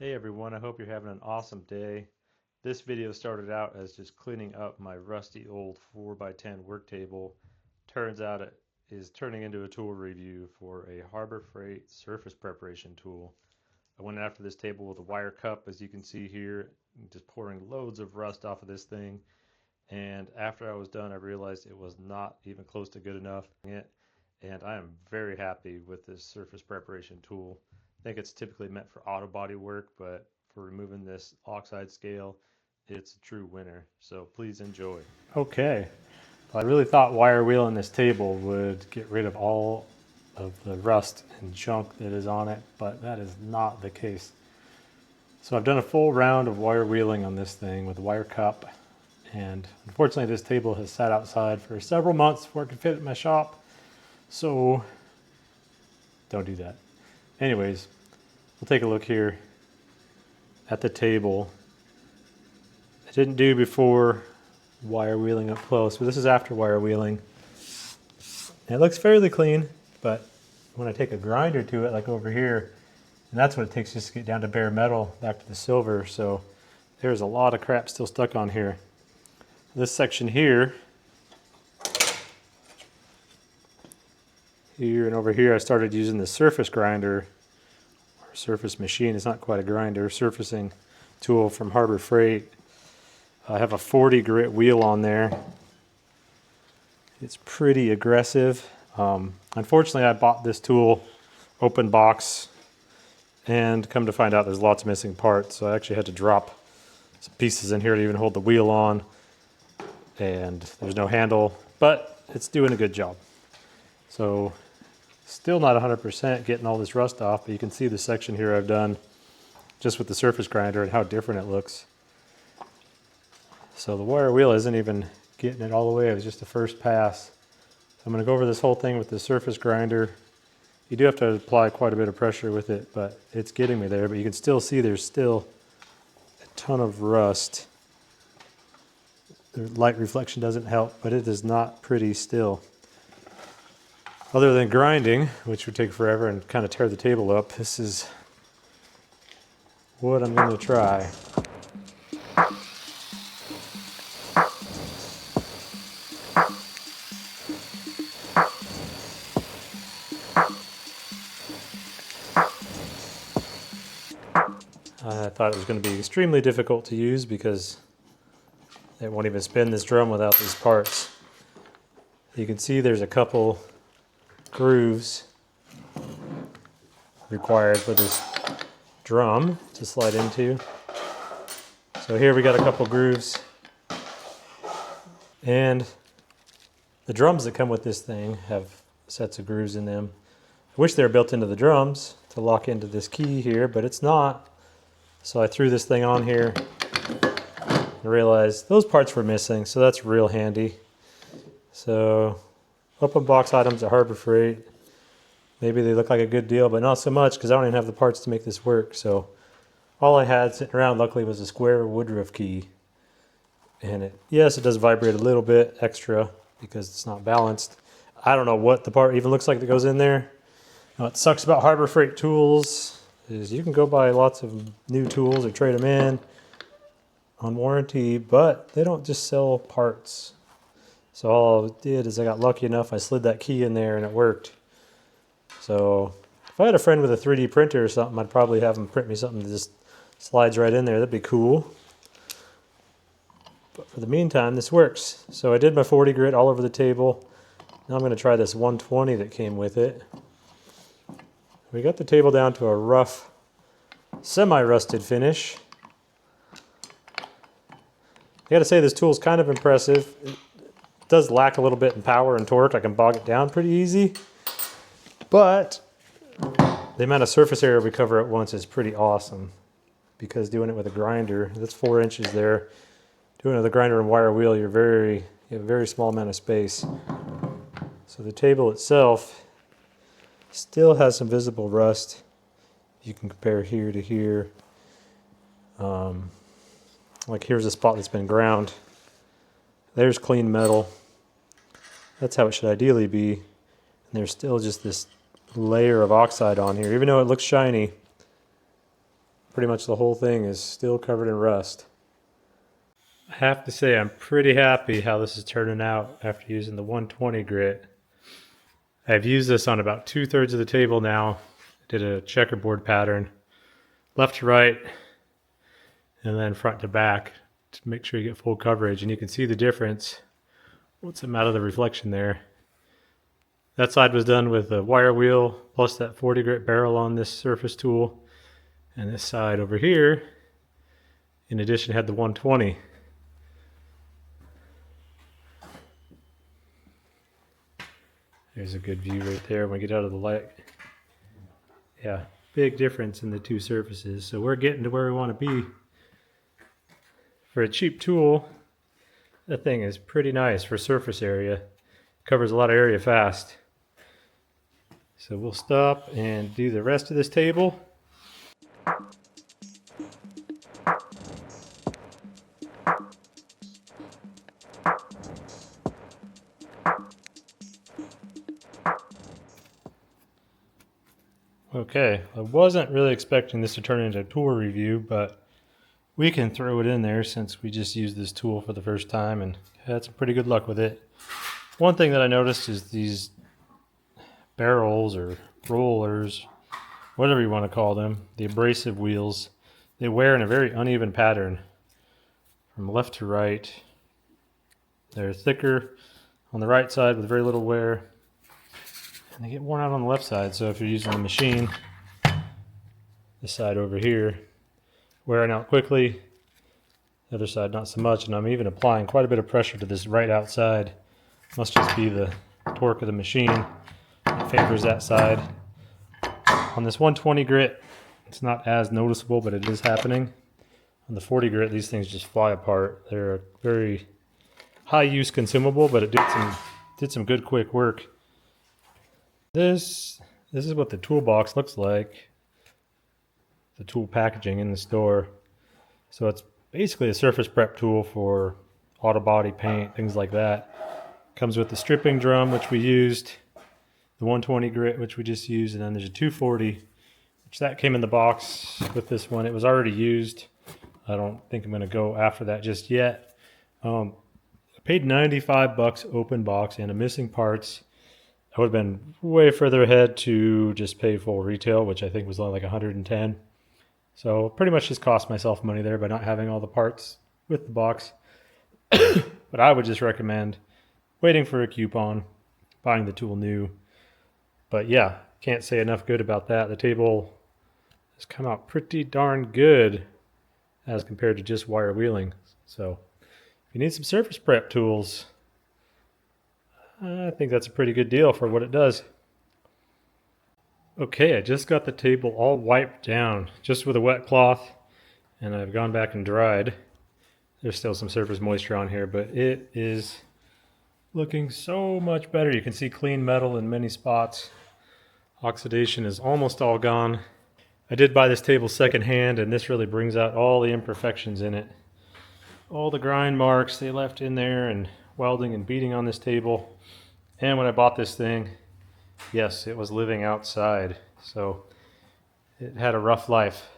Hey everyone, I hope you're having an awesome day. This video started out as just cleaning up my rusty old 4x10 work table. Turns out it is turning into a tool review for a Harbor Freight surface preparation tool. I went after this table with a wire cup, as you can see here, just pouring loads of rust off of this thing. And after I was done, I realized it was not even close to good enough. And I am very happy with this surface preparation tool. I think it's typically meant for auto body work, but for removing this oxide scale, it's a true winner. So please enjoy. Okay, I really thought wire wheeling this table would get rid of all of the rust and junk that is on it, but that is not the case. So I've done a full round of wire wheeling on this thing with a wire cup, and unfortunately this table has sat outside for several months before it could fit in my shop, so don't do that. Anyways, we'll take a look here at the table. I didn't do before wire wheeling up close, but this is after wire wheeling. And it looks fairly clean, but when I take a grinder to it, like over here, and that's what it takes just to get down to bare metal, back to the silver, so there's a lot of crap still stuck on here. This section here and over here, I started using the surface grinder, or surface machine. It's not quite a grinder, surfacing tool from Harbor Freight. I have a 40 grit wheel on there. It's pretty aggressive. Unfortunately, I bought this tool open box, and come to find out there's lots of missing parts, so I actually had to drop some pieces in here to even hold the wheel on, and there's no handle, but it's doing a good job. So still not 100% getting all this rust off, but you can see the section here I've done just with the surface grinder and how different it looks. So the wire wheel isn't even getting it all the way. It was just the first pass. So I'm going to go over this whole thing with the surface grinder. You do have to apply quite a bit of pressure with it, but it's getting me there. But you can still see there's still a ton of rust. The light reflection doesn't help, but it is not pretty still. Other than grinding, which would take forever and kind of tear the table up, this is what I'm going to try. I thought it was going to be extremely difficult to use because it won't even spin this drum without these parts. You can see there's a couple grooves required for this drum to slide into. So here we got a couple grooves, and the drums that come with this thing have sets of grooves in them. I wish they were built into the drums to lock into this key here, but it's not. So I threw this thing on here and realized those parts were missing, so that's real handy. So open box items at Harbor Freight. Maybe they look like a good deal, but not so much because I don't even have the parts to make this work. So all I had sitting around luckily was a square Woodruff key. And yes, it does vibrate a little bit extra because it's not balanced. I don't know what the part even looks like that goes in there. Now, what sucks about Harbor Freight tools is you can go buy lots of new tools or trade them in on warranty, but they don't just sell parts. So all I did is I got lucky enough, I slid that key in there and it worked. So if I had a friend with a 3D printer or something, I'd probably have them print me something that just slides right in there. That'd be cool. But for the meantime, this works. So I did my 40 grit all over the table. Now I'm going to try this 120 that came with it. We got the table down to a rough, semi-rusted finish. I gotta say this tool is kind of impressive. It does lack a little bit in power and torque. I can bog it down pretty easy. But the amount of surface area we cover at once is pretty awesome because doing it with a grinder, that's 4 inches there. Doing it with a grinder and wire wheel, you have a very small amount of space. So the table itself still has some visible rust. You can compare here to here. Like here's a spot that's been ground. There's clean metal. That's how it should ideally be. And there's still just this layer of oxide on here. Even though it looks shiny, pretty much the whole thing is still covered in rust. I have to say I'm pretty happy how this is turning out after using the 120 grit. I've used this on about 2/3 of the table now. Did a checkerboard pattern, left to right, and then front to back to make sure you get full coverage. And you can see the difference once I'm out of the reflection there. That side was done with a wire wheel plus that 40 grit barrel on this surface tool. And this side over here, in addition, had the 120. There's a good view right there when we get out of the light. Yeah, big difference in the two surfaces. So we're getting to where we want to be. For a cheap tool, that thing is pretty nice for surface area. Covers a lot of area fast. So we'll stop and do the rest of this table. Okay, I wasn't really expecting this to turn into a tool review, but we can throw it in there since we just used this tool for the first time and had some pretty good luck with it. One thing that I noticed is these barrels or rollers, whatever you want to call them, the abrasive wheels, they wear in a very uneven pattern from left to right. They're thicker on the right side with very little wear, and they get worn out on the left side. So if you're using the machine, this side over here, wearing out quickly, the other side not so much. And I'm even applying quite a bit of pressure to this right outside. Must just be the torque of the machine that favors that side. On this 120 grit, it's not as noticeable, but it is happening. On the 40 grit, these things just fly apart. They're a very high use consumable, but it did some good quick work. This is what the toolbox looks like. The tool packaging in the store. So it's basically a surface prep tool for auto body paint, things like that. Comes with the stripping drum, which we used, the 120 grit, which we just used, and then there's a 240, which that came in the box with this one. It was already used. I don't think I'm going to go after that just yet. I paid $95 open box and a missing parts. I would have been way further ahead to just pay full retail, which I think was only like 110. So pretty much just cost myself money there by not having all the parts with the box. But I would just recommend waiting for a coupon, buying the tool new. But yeah, can't say enough good about that. The table has come out pretty darn good as compared to just wire wheeling. So if you need some surface prep tools, I think that's a pretty good deal for what it does. Okay, I just got the table all wiped down just with a wet cloth, and I've gone back and dried. There's still some surface moisture on here, but it is looking so much better. You can see clean metal in many spots. Oxidation is almost all gone. I did buy this table secondhand, and this really brings out all the imperfections in it. All the grind marks they left in there and welding and beating on this table. And when I bought this thing, yes, it was living outside, so it had a rough life.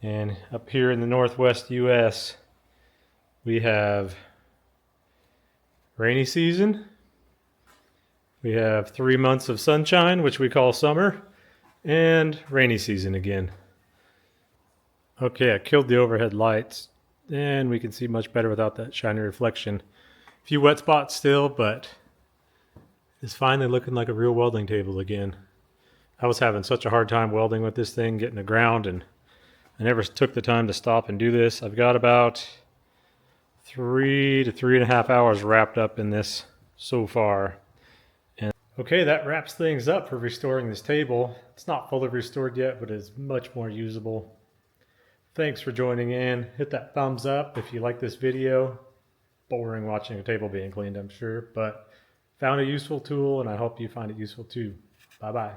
And up here in the Northwest US, we have rainy season. We have 3 months of sunshine, which we call summer, and rainy season again. Okay, I killed the overhead lights, and we can see much better without that shiny reflection. A few wet spots still, but it's finally looking like a real welding table again. I was having such a hard time welding with this thing, getting to ground, and I never took the time to stop and do this. I've got about 3 to 3.5 hours wrapped up in this so far. And okay, that wraps things up for restoring this table. It's not fully restored yet, but it's much more usable. Thanks for joining in. Hit that thumbs up if you like this video. Boring watching a table being cleaned, I'm sure, but found a useful tool, and I hope you find it useful too. Bye-bye.